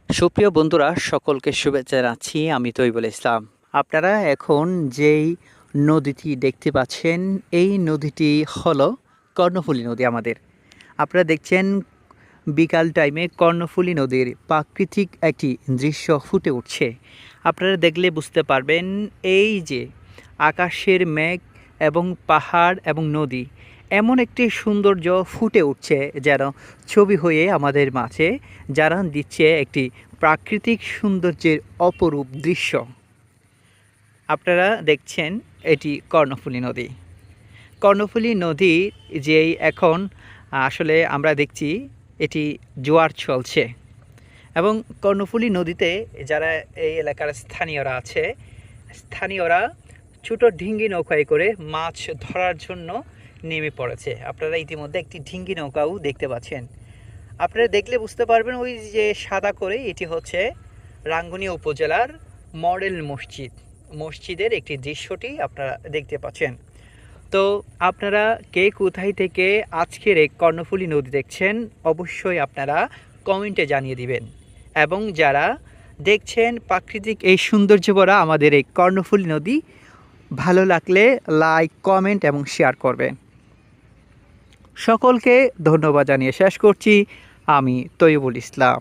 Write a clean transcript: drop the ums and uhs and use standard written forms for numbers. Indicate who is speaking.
Speaker 1: সুপ্রিয় বন্ধুরা সকলকে শুভেচ্ছা জানাচ্ছি। আমি তৈবুল ইসলাম। আপনারা এখন যেই নদীটি দেখতে পাচ্ছেন, এই নদীটি হলো কর্ণফুলী নদী আমাদের। আপনারা দেখছেন বিকাল টাইমে কর্ণফুলী নদীর প্রাকৃতিক একটি দৃশ্য ফুটে উঠছে। আপনারা দেখলে বুঝতে পারবেন এই যে আকাশের মেঘ এবং পাহাড় এবং নদী এমন একটি সৌন্দর্য ফুটে উঠছে যেন ছবি হয়ে আমাদের মাঝে জানান দিচ্ছে একটি প্রাকৃতিক সৌন্দর্যের অপরূপ দৃশ্য। আপনারা দেখছেন এটি কর্ণফুলী নদী। কর্ণফুলী নদী যেই এখন আসলে আমরা দেখছি এটি জোয়ার চলছে এবং কর্ণফুলী নদীতে যারা এই এলাকার স্থানীয়রা আছে, স্থানীয়রা ছোট ডিঙ্গি নৌকায় করে মাছ ধরার জন্য নেমে পড়েছে। আপনারা ইতিমধ্যে একটি ডিঙ্গি নৌকাও দেখতে পাচ্ছেন। আপনারা দেখলে বুঝতে পারবেন ওই যে সাদা করে এটি হচ্ছে রাঙ্গুনিয়া উপজেলার মডেল মসজিদের একটি দৃশ্যটি আপনারা দেখতে পাচ্ছেন। তো আপনারা কে কোথায় থেকে আজকের এই কর্ণফুলী নদী দেখছেন অবশ্যই আপনারা কমেন্টে জানিয়ে দিবেন, এবং যারা দেখছেন প্রাকৃতিক এই সৌন্দর্য ভরা আমাদের এই কর্ণফুলী নদী, ভালো লাগলে লাইক, কমেন্ট এবং শেয়ার করবেন। সকলকে ধন্যবাদ জানিয়ে শেষ করছি। আমি তৈবুল ইসলাম।